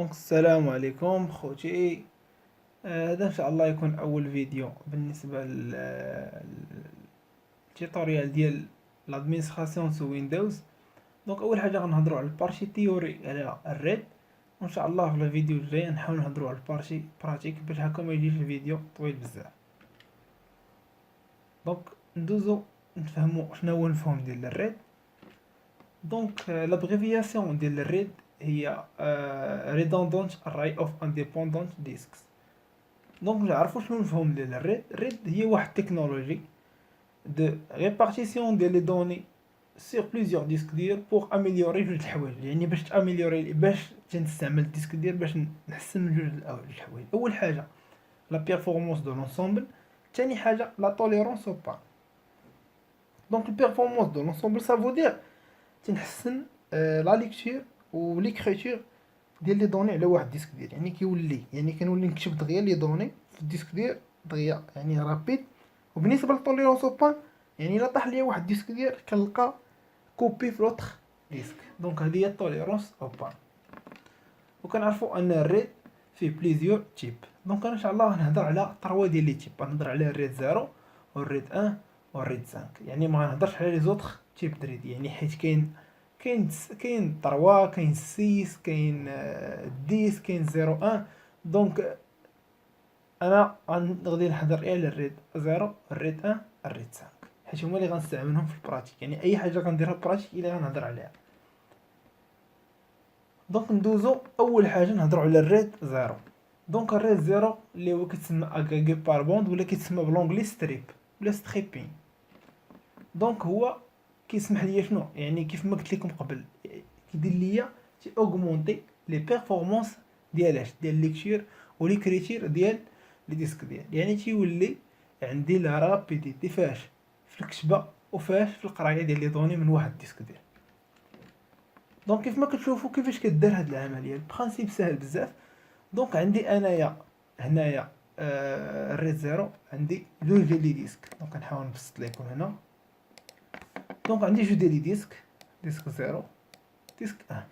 دونك السلام عليكم خوتي. هذا ان شاء الله يكون اول فيديو بالنسبه للتيتوريال ديال لادمينستراسيون سو ويندوز. دونك اول حاجه غنهضروا على البارشي تيوري على الريد، وان شاء الله في الفيديو الجاي نحاول نهضروا على البارشي براتيك باش هكا ما يجيش الفيديو طويل بزاف. دونك ندوزو نفهموا شنو هو المفهوم ديال الريد. دونك لابريفياسيون ديال الريد هي redundant array of independent disks. دونك نعرفوا شنو المفهوم ديال الريد. الريد هي واحد التكنولوجي دو ريبارتيسيون ديال لي دوني سيغ بليزيور ديسك ديال بوغ اميليوري جوج الحوايج. يعني باش تاميليوري، باش تنستعمل الديسك ديال باش نحسن من جوج الحوايج. اول حاجه لا بيرفورمانس دو لونسومبل، ثاني حاجه لا توليرونس او با. دونك البيرفورمانس دو لونسومبل سا فو دير تنحسن لا ليكتور و ليكريتور ديال لي دوني على واحد الديسك ديال. يعني كيولي، يعني كنولي نكتب دغيا لي دوني في الديسك ديال دغيا، يعني رابيد. وبالنسبه للتوليرونس او بان، يعني الا طاح ليا واحد الديسك ديال كنلقى كوبي في لوطخ ديسك. دونك هذه هي التوليرونس او بان. وكنعرفوا ان الريد فيه بليزيور تيب. دونك انا ان شاء الله غنهضر على 3 ديال لي تيب. غنهضر على الريد 0 والريد 1 والريد 5. يعني ما غنهضرش على لي زوطخ تيب دريد، يعني حيت كاين 3 كاين 6 كاين 10 كاين 0 1. دونك انا غادي نهضر على الريد 0 الريد 1 الريد 5 حيت هما اللي غنستعملهم في البراتيك. يعني اي حاجه غنديرها في البراتيك اللي غنهضر عليها. دونك ندوزو اول حاجه نهضروا على الريد 0. دونك الريد 0 اللي هو كيتسمى اغاغي بار بوند ولا كيتسمى بلونغلي ستريب ولا ستريبين. دونك هو كيسمح ليا شنو، يعني كيف ما قلت لكم قبل، كيدير ليا تي اوغمونتي لي بيرفورمانس ديال ليكتور و ليكريتير ديال لي ديسك ديال. يعني تيولي عندي لا رابيديتي فاش في الكتابه وفاش في القرايه ديال لي دوني من واحد الديسك ديال. دونك كيف ما كتشوفوا كيفاش كدار هاد العمليه، البرانسيپ سهل بزاف. دونك عندي انايا هنايا الريد 0 عندي جوج ديال لي ديسك. دونك نحاول نبسط لكم هنا. دونك عندي جوج ديال لي ديسك 0 ديسك 1.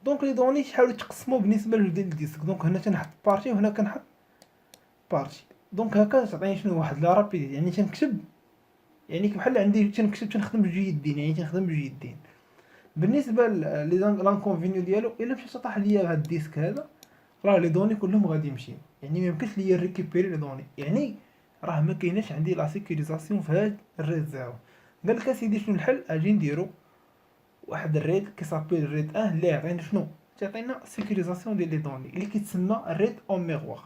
دونك لي دوني تحاولوا تقسموا بالنسبه لجوج ديال الديسك. دونك هنا تنحط بارتي وهنا كنحط بارتي. دونك هكا تعطيني شنو واحد لا رابيد. يعني تنكتب، يعني بحال عندي تنكتب تنخدم بجوج يدين، يعني تنخدم بجوج يدين. بالنسبه لي لانكونفينيو ديالو، الا مشى طاح ليا هاد الديسك هذا راه لي دوني كلهم غادي يمشيو. يعني ما يمكنش ليا ريكوبيري لي دوني، يعني راه ما كايناش عندي لا سيكوريزاسيون في هاد الريد 0. قال لك اسيدي شنو الحل؟ اجي نديرو واحد الريد كيسابيل الريد 1 اللي يعطينا شنو، تعطينا سيكوريزاسيون ديال لي دوني اللي كيتسمى الريد اون ميغوار.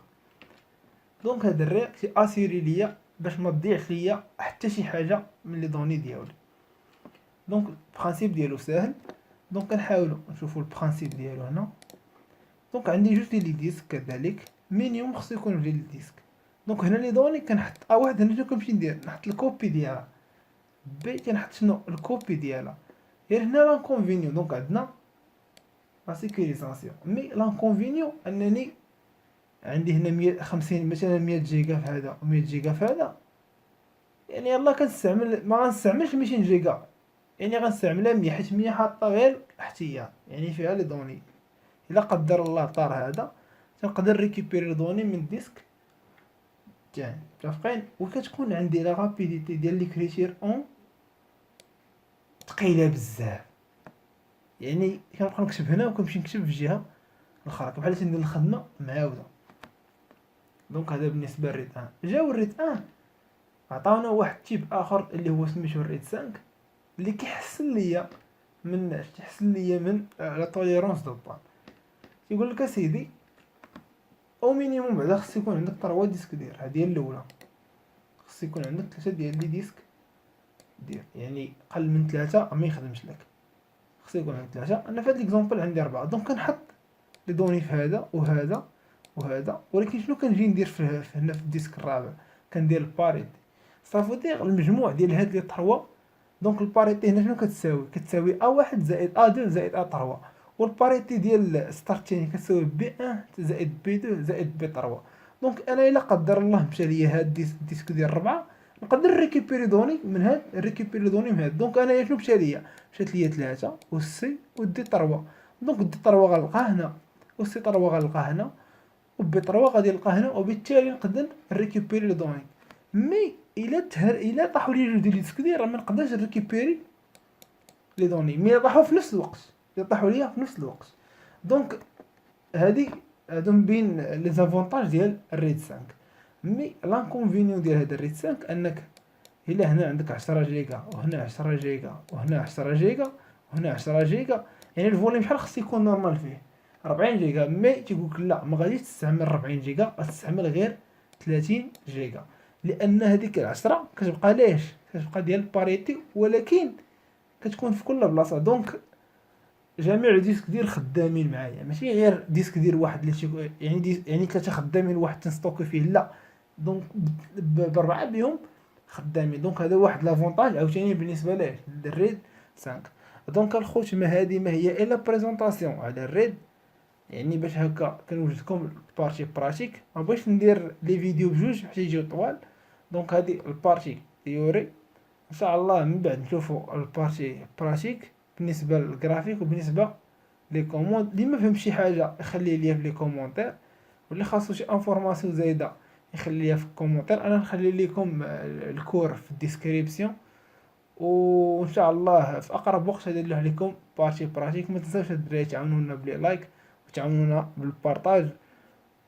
دونك هاد الريد اسيري ليا باش ما تضيعش ليا حتى شي حاجه من لي دوني ديالي. دونك البرانسيپ ديالو ساهل. دونك كنحاولوا نشوفوا البرانسيپ ديالو هنا. دونك عندي جوج ديال لي ديسك كذلك، مينيموم خصو يكون جوج ديال لي ديسك. دونك هنا لي دوني كنحط واحد هنا جو كنمشي ندير نحط الكوبي ديالها، بي كنحط شنو الكوبي ديالها. غير هنا لانكونفينيو، دونك عندنا لا سيكوريزاسيون، مي لانكونفينيو انني عندي هنا 150 مثلا 100 جيجا في هذا و 100 جيجا في هذا. يعني يلا كنستعمل، ما غنستعملش 200 جيجا، يعني غنستعملها 100 حيت 100 حاطه غير احتياط، يعني فيها لي دوني. الا قدر الله طار هذا تنقدر ريكوبيري دوني من الديسك تاعي. متفقين؟ وكتكون عندي لا رابيديتي ديال ليكريتير اون ثقيله بزاف. يعني كنبقى نكتب هنا وكنمشي نكتب في الجهه الاخرى بحال تندير الخدمه معاوده. دونك هذا بالنسبه للريد 1. جاو الريد 1 عطاونا واحد تيب اخر اللي هو سميتو الريد 5 اللي كيحسن ليا من تحسن ليا من لا توليرونس دو بان. يقول لك اسيدي او مينيموم بعدا خص يكون عندك 3 ديسك ديال هذه هي الاولى. خص يكون عندك 3 ديال لي ديسك ديال، يعني قل من 3 ما يخدمش لك. خص يكون عندك 3. انا في هذا ليكزامبل عندي 4. دونك كنحط لي دوني في هذا وهذا وهذا. ولكن شنو كنجي ندير في هنا في الديسك الرابع؟ كندير الباريتي. صافي دير المجموع ديال هاد لي 3. دونك الباريتي هنا شنو كتساوي A1 زائد A2 زائد A3. والباريتي ديال ستار الثاني كتساوي B1 زائد B2 زائد B3. دونك انا الا قدر الله مشى ليا هاد الديسك ديال 4 نقدر ريكوبيري دوني من هاد، ريكوبيري دوني من هاد. دونك انا شنو مشى ليا؟ مشات ليا 3 والسي ودي 3. دونك دي 3 غنلقاه هنا، و سي 3 غنلقاه هنا، و بي 3 غادي نلقاه هنا، وبالتالي نقدر نريكوبيري لي دوني. مي الا طاحوا لي جوج ديال لي ديسك دير راه ما نقدرش نريكوبيري لي دوني، مي طاحوا في نفس الوقت، الا طاحوا ليا في نفس الوقت. دونك هادو من بين لي زافونتاج ديال الريد 5. مي لانكونفينيون ديال هذا الريد 5 انك الا هنا عندك 10 جيجا، وهنا 10 جيجا، وهنا 10 جيجا، وهنا 10 جيجا، يعني الفوليوم شحال خص يكون نورمال فيه؟ 40 جيجا. مي تيقولك لا، ما غاديش تستعمل 40 جيجا، غتستعمل غير 30 جيجا، لان هذيك 10 كتبقى ليش كتبقى ديال باريتي، ولكن كتكون في كل بلاصه. دونك جميع الديسك ديال خدامين معايا، ماشي غير ديسك ديال واحد اللي يعني 3 خدامين واحد تنستوكي فيه، لا، دونك بربعه بهم خدامين. دونك هذا واحد لافونتاج عاوتاني بالنسبه ليه للريد 5. دونك الخوت، ما هي الا بريزونطاسيون على الريد، يعني باش هكا كنوجد لكم البارتي براتيك، ما بغيتش ندير لي فيديو بجوج حتى يجيو طوال. دونك هذه البارتي تيوري، ان شاء الله من بعد نشوفوا البارتي براتيك بالنسبه للجرافيك، وبالنسبه لي كوموند. اللي ما فهم شي حاجه يخلي ليا في لي كومونتير، واللي خاصو شي انفورماسيون زايده يخلي ليا في الكومونتير. انا نخلي لكم الكور في الديسكريبسيون، وان شاء الله في اقرب وقت ندير لكم بارتي براتيك. ما تنساوش الدراري تعاونونا بلي لايك، وتعاونونا بالبارطاج،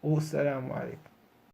والسلام عليكم.